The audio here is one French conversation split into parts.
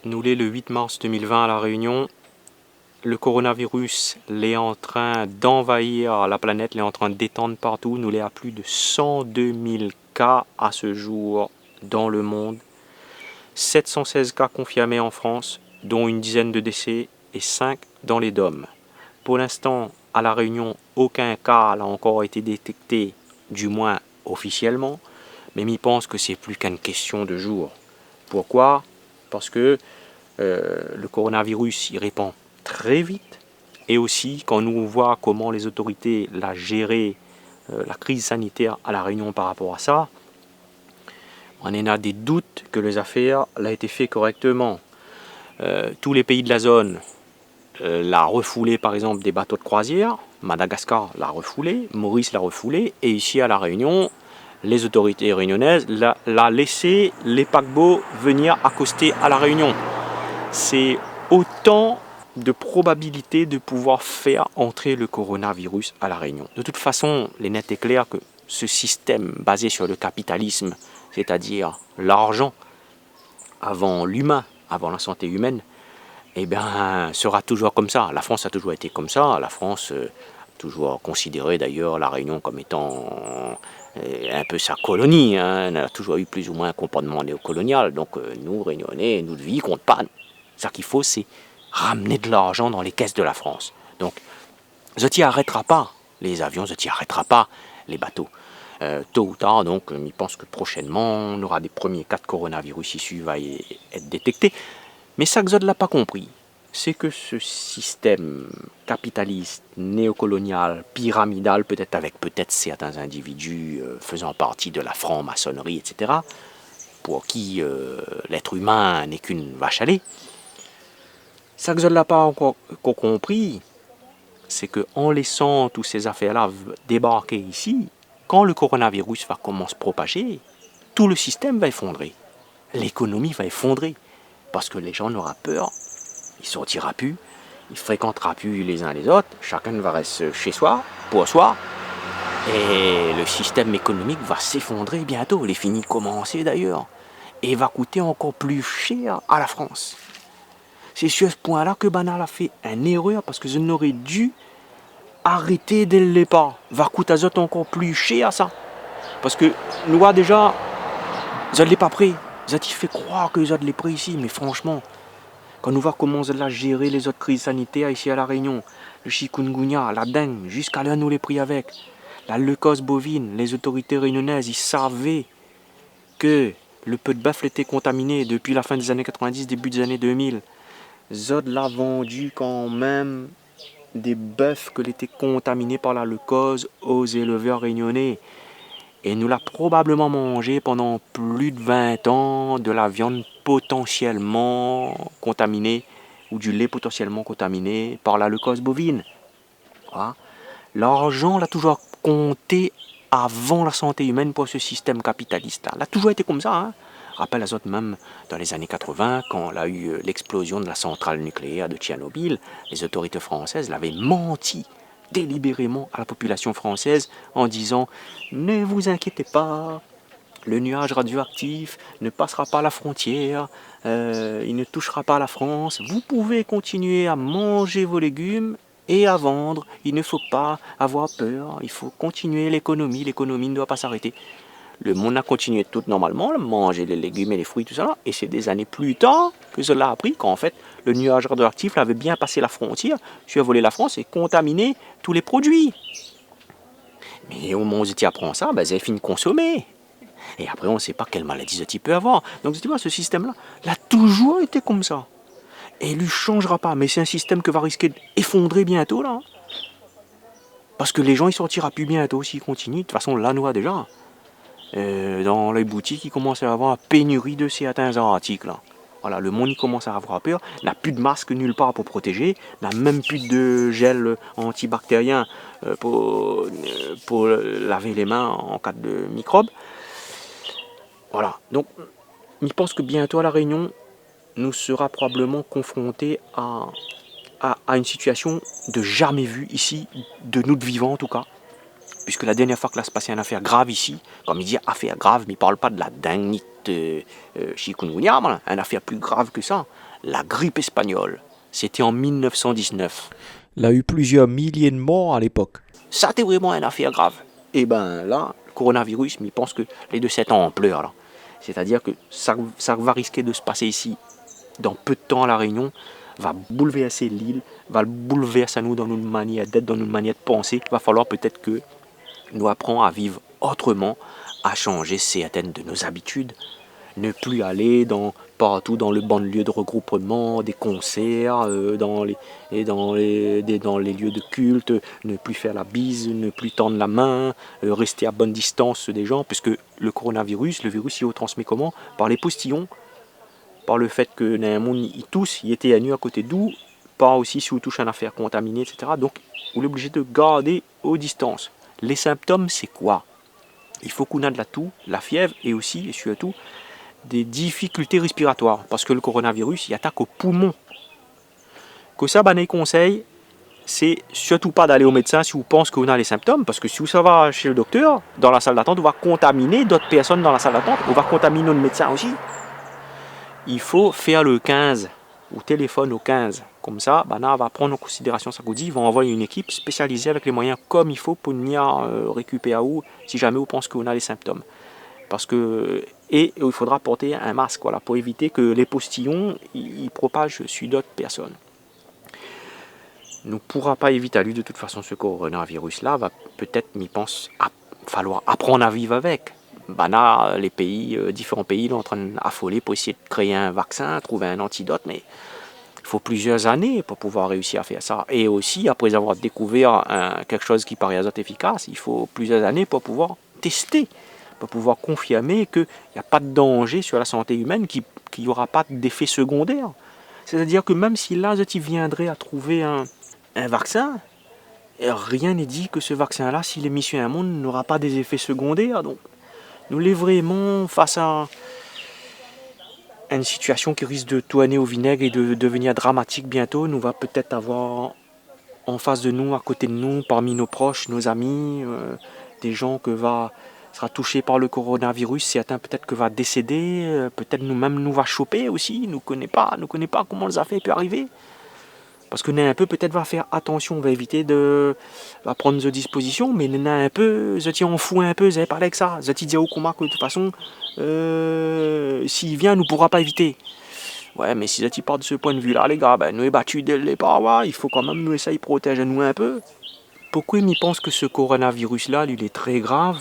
Nous l'est le 8 mars 2020 à La Réunion. Le coronavirus l'est en train d'envahir la planète, l'est en train d'étendre partout. Nous l'est à plus de 102 000 cas à ce jour dans le monde. 716 cas confirmés en France, dont une dizaine de décès et 5 dans les DOM. Pour l'instant, à La Réunion, aucun cas n'a encore été détecté, du moins officiellement, mais m'y pense que c'est plus qu'une question de jours. Pourquoi? Parce que le coronavirus il répand très vite, et aussi quand nous voit comment les autorités l'ont géré, la crise sanitaire à La Réunion par rapport à ça, on en a des doutes que les affaires l'ont été faites correctement. Tous les pays de la zone l'a refoulé, par exemple des bateaux de croisière. Madagascar l'a refoulé, Maurice l'a refoulé, et ici à La Réunion, les autorités réunionnaises l'a laissé les paquebots venir accoster à La Réunion. C'est autant de probabilités de pouvoir faire entrer le coronavirus à La Réunion. De toute façon, il est net et clair que ce système basé sur le capitalisme, c'est-à-dire l'argent avant l'humain, avant la santé humaine, eh bien, sera toujours comme ça. La France a toujours été comme ça. La France a toujours considéré d'ailleurs La Réunion comme étant un peu sa colonie. Elle a toujours eu plus ou moins un comportement néocolonial. Donc nous, Réunionnais, notre vie compte pas. Ce qu'il faut, c'est ramener de l'argent dans les caisses de la France. Donc, je t'y arrêtera pas les avions, je t'y arrêtera pas les bateaux. Tôt ou tard, donc, je pense que prochainement, on aura des premiers cas de coronavirus issus va être détectés. Mais ça que je ne l'ai pas compris, c'est que ce système capitaliste, néocolonial, pyramidal, peut-être avec certains individus faisant partie de la franc-maçonnerie, etc., pour qui l'être humain n'est qu'une vache à lait, ça que je ne l'ai pas encore compris, c'est qu'en laissant toutes ces affaires-là débarquer ici, quand le coronavirus va commencer à propager, tout le système va effondrer. L'économie va effondrer. Parce que les gens n'auront peur, ils ne sortiront plus, ils ne fréquenteront plus les uns les autres, chacun va rester chez soi, pour soi, et le système économique va s'effondrer bientôt, il est fini de commencer d'ailleurs, et va coûter encore plus cher à la France. C'est sur ce point-là que Banal a fait une erreur, parce que je n'aurais dû arrêter dès le départ. Va coûter encore plus cher ça. Parce que nous déjà, je ne l'ai pas pris. Je t'ai fait croire que je l'ai pris ici, mais franchement, quand nous voyons comment on a géré les autres crises sanitaires ici à La Réunion, le chikungunya, la dengue, jusqu'à là nous les pris avec, la leucose bovine, les autorités réunionnaises, ils savaient que le peu de bœuf était contaminé depuis la fin des années 90, début des années 2000. Zod l'a vendu quand même des bœufs qui étaient contaminés par la leucose aux éleveurs réunionnais. Et nous l'a probablement mangé pendant plus de 20 ans de la viande potentiellement contaminée ou du lait potentiellement contaminé par la leucose bovine. Voilà. L'argent l'a toujours compté avant la santé humaine pour ce système capitaliste-là. Il a toujours été comme ça. Hein. Rappelle à autres même dans les années 80, quand il a eu l'explosion de la centrale nucléaire de Tchernobyl, les autorités françaises l'avaient menti délibérément à la population française en disant « Ne vous inquiétez pas, le nuage radioactif ne passera pas la frontière, il ne touchera pas la France, vous pouvez continuer à manger vos légumes et à vendre, il ne faut pas avoir peur, il faut continuer l'économie ne doit pas s'arrêter. » Le monde a continué tout normalement, manger les légumes et les fruits, tout ça, et c'est des années plus tard que cela a appris qu'en fait, le nuage radioactif avait bien passé la frontière, survolé la France et contaminé tous les produits. Mais au moment où tu apprends ça, ben, c'est fini de consommer. Et après, on ne sait pas quelle maladie tu peux avoir. Donc, tu vois, ce système-là, il a toujours été comme ça. Et il ne changera pas. Mais c'est un système que va risquer d'effondrer bientôt, là. Parce que les gens, ils sortiront plus bientôt s'ils continuent. De toute façon, là, nous, déjà. Dans les boutiques, il commence à avoir une pénurie de certains articles. Voilà, le monde il commence à avoir peur, n'a plus de masque nulle part pour protéger, n'a même plus de gel antibactérien pour laver les mains en cas de microbes. Voilà, donc je pense que bientôt à La Réunion, nous serons probablement confrontés à une situation de jamais vue ici, de notre vivant en tout cas. Puisque la dernière fois que là se passait une affaire grave ici, comme il dit affaire grave, mais il ne parle pas de la dengue ni de chikungunya, une affaire plus grave que ça. la grippe espagnole. C'était en 1919. Il y a eu plusieurs milliers de morts à l'époque. Ça, c'était vraiment une affaire grave. Et ben là, le coronavirus, mais il pense que les deux 7 ans en pleurent là. C'est-à-dire que ça va risquer de se passer ici dans peu de temps à La Réunion, va bouleverser l'île, va bouleverser nous dans notre manière d'être, dans notre manière de penser. Il va falloir peut-être que nous apprenions à vivre autrement, à changer certaines de nos habitudes, ne plus aller partout dans le banlieue de regroupement, des concerts, dans les lieux de culte, ne plus faire la bise, ne plus tendre la main, rester à bonne distance des gens, puisque le coronavirus, le virus, il le transmet comment? Par les postillons, par le fait que dans un monde, il tousse, il était à nu à côté d'où, par aussi si on touche à une affaire contaminée, etc. Donc, on est obligé de garder aux distances. Les symptômes, c'est quoi? Il faut qu'on ait de la toux, la fièvre et aussi, et surtout, des difficultés respiratoires. Parce que le coronavirus, il attaque aux poumons. Que ça, les conseils, c'est surtout pas d'aller au médecin si vous pensez qu'on a les symptômes. Parce que si vous va chez le docteur, dans la salle d'attente, on va contaminer d'autres personnes dans la salle d'attente. On va contaminer notre médecin aussi. Il faut faire le 15, ou téléphone au 15. Comme ça, on va prendre en considération ça. Ils vont envoyer une équipe spécialisée avec les moyens comme il faut pour venir récupérer où, si jamais vous pensez qu'on a les symptômes. Parce que, et il faudra porter un masque voilà, pour éviter que les postillons ils propagent sur d'autres personnes. On ne pourra pas éviter à lui de toute façon ce coronavirus-là, va peut-être, m'y pense, falloir apprendre à vivre avec. Là, les pays, différents pays sont en train d'affoler pour essayer de créer un vaccin, trouver un antidote, mais il faut plusieurs années pour pouvoir réussir à faire ça. Et aussi, après avoir découvert quelque chose qui paraît efficace, il faut plusieurs années pour pouvoir tester, pour pouvoir confirmer qu'il n'y a pas de danger sur la santé humaine, qu'il n'y aura pas d'effet secondaire. C'est-à-dire que même si là, tu viendrais à trouver un vaccin, rien n'est dit que ce vaccin-là, s'il est mis sur un monde, n'aura pas des effets secondaires. Donc, nous sommes vraiment face à une situation qui risque de tourner au vinaigre et de devenir dramatique bientôt. Nous va peut-être avoir en face de nous, à côté de nous, parmi nos proches, nos amis, des gens que sera touché par le coronavirus, certains peut-être que va décéder, peut-être nous-mêmes nous va choper aussi, nous connaît pas comment les affaires peuvent arriver. Parce que nous un peu peut-être va faire attention, on va éviter va prendre des dispositions, mais nous un peu, on fout un peu, vous avez parlé avec ça, vous dit au combat que de toute façon, s'il vient, nous ne pourra pas éviter. Ouais, mais si tu part de ce point de vue-là, les gars, nous est battus dès le départ, ouais, il faut quand même nous essayer de protéger nous un peu. Pourquoi ils pensent que ce coronavirus-là, il est très grave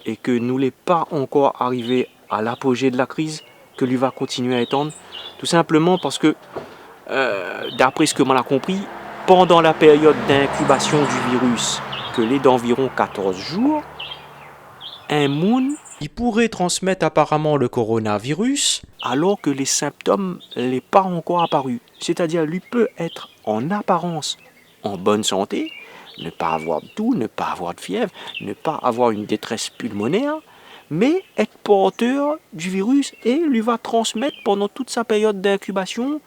et que nous n'est pas encore arrivé à l'apogée de la crise, que lui va continuer à étendre? Tout simplement parce que, d'après ce que l'on a compris, pendant la période d'incubation du virus, que est d'environ 14 jours, un monde il pourrait transmettre apparemment le coronavirus alors que les symptômes n'est pas encore apparus. C'est-à-dire lui peut être en apparence en bonne santé, ne pas avoir de toux, ne pas avoir de fièvre, ne pas avoir une détresse pulmonaire, mais être porteur du virus et lui va transmettre pendant toute sa période d'incubation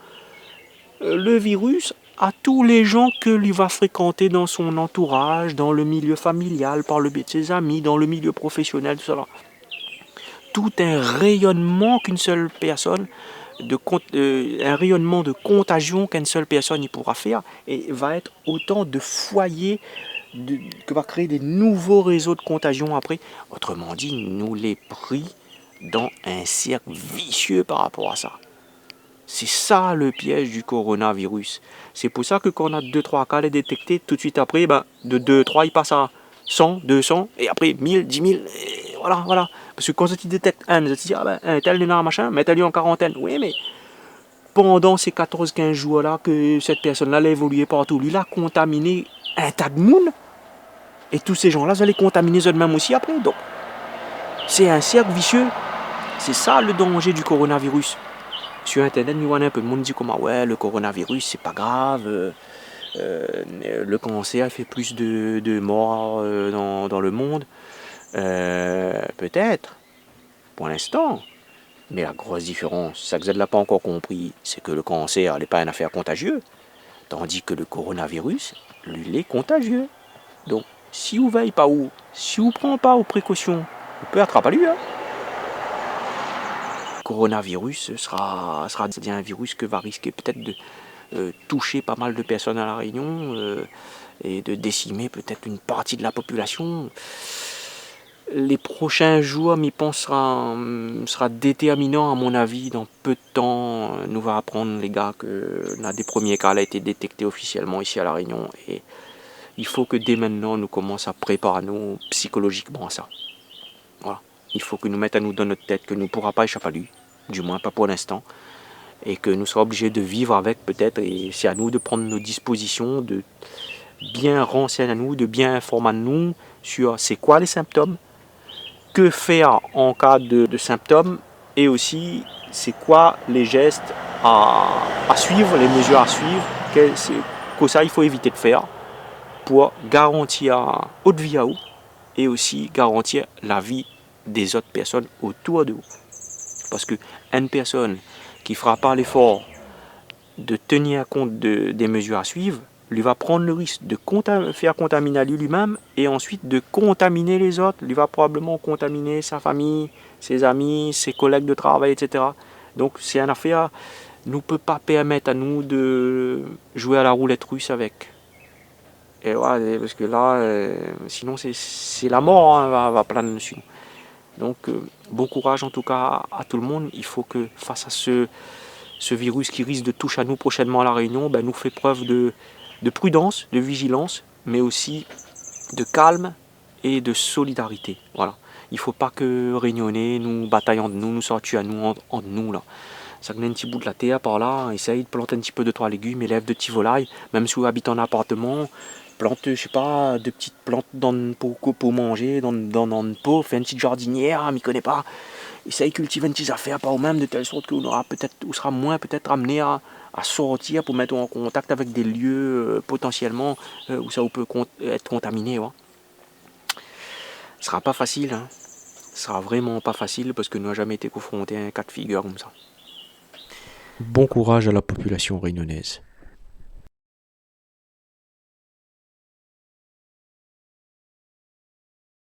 le virus à tous les gens que lui va fréquenter dans son entourage, dans le milieu familial, par le biais de ses amis, dans le milieu professionnel, tout ça. Tout un rayonnement qu'une seule personne, un rayonnement de contagion qu'une seule personne y pourra faire, et va être autant de foyers que va créer des nouveaux réseaux de contagion après. Autrement dit, nous les pris dans un cercle vicieux par rapport à ça. C'est ça le piège du coronavirus. C'est pour ça que quand on a 2-3 cas les détectés, tout de suite après, de 2-3, il passe à 100, 200, et après 1000, 10 000, et voilà. Parce que quand tu détectes un, tu te dis, un tel est là, machin, mais tel est en quarantaine. Oui, mais pendant ces 14-15 jours-là, que cette personne-là a évolué partout, lui, il a contaminé un tas de monde, et tous ces gens-là, ils allaient contaminer eux-mêmes aussi après. Donc, c'est un cercle vicieux. C'est ça le danger du coronavirus. Sur Internet, il y a un peu de monde qui dit comment ouais, le coronavirus, c'est pas grave, le cancer fait plus de morts dans le monde. Peut-être, pour l'instant. Mais la grosse différence, ça que vous ne l'avez pas encore compris, c'est que le cancer n'est pas une affaire contagieuse, tandis que le coronavirus, lui, il est contagieux. Donc, si vous ne veillez pas si vous ne prenez pas aux précautions, vous pouvez attraper lui. coronavirus sera un virus que va risquer peut-être de toucher pas mal de personnes à La Réunion et de décimer peut-être une partie de la population. Les prochains jours, m'y pense, sera déterminant à mon avis. Dans peu de temps, nous va apprendre les gars que l'un des premiers cas a été détecté officiellement ici à La Réunion. Et il faut que dès maintenant, nous commençons à préparer nous psychologiquement à ça. Voilà. Il faut que nous mettions à nous dans notre tête que nous ne pourrons pas échapper à lui, du moins pas pour l'instant, et que nous serons obligés de vivre avec peut-être. Et c'est à nous de prendre nos dispositions, de bien renseigner à nous, de bien informer nous sur c'est quoi les symptômes, que faire en cas de symptômes, et aussi c'est quoi les gestes à suivre, les mesures à suivre, que ça il faut éviter de faire pour garantir votre vie à vous et aussi garantir la vie des autres personnes autour de vous. Parce que une personne qui ne fera pas l'effort de tenir compte des mesures à suivre, lui va prendre le risque de faire contaminer lui-même et ensuite de contaminer les autres. Lui va probablement contaminer sa famille, ses amis, ses collègues de travail, etc. Donc c'est une affaire, nous ne peut pas permettre à nous de jouer à la roulette russe avec. Et ouais, parce que là, sinon c'est la mort, hein, va planer dessus. Donc bon courage en tout cas à tout le monde. Il faut que face à ce virus qui risque de toucher à nous prochainement à La Réunion, nous fait preuve de prudence, de vigilance, mais aussi de calme et de solidarité. Voilà. Il ne faut pas que Réunionnais nous bataillons de nous sortions à nous entre nous là. Ça met un petit bout de la terre par là, essaye de planter un petit peu de 3 légumes, élève de petits volailles, même si vous habitez en appartement, plante, je sais pas, de petites plantes pour manger, dans une pot, fait une petite jardinière, m'y connais pas. Essaye de cultiver une petite affaire par vous-même de telle sorte qu'on aura peut-être, ou sera moins peut-être amené à sortir pour mettre en contact avec des lieux potentiellement où ça peut être contaminé. Ouais. Ce sera pas facile, hein. Ce sera vraiment pas facile parce que nous n'avons jamais été confrontés à un cas de figure comme ça. Bon courage à la population réunionnaise.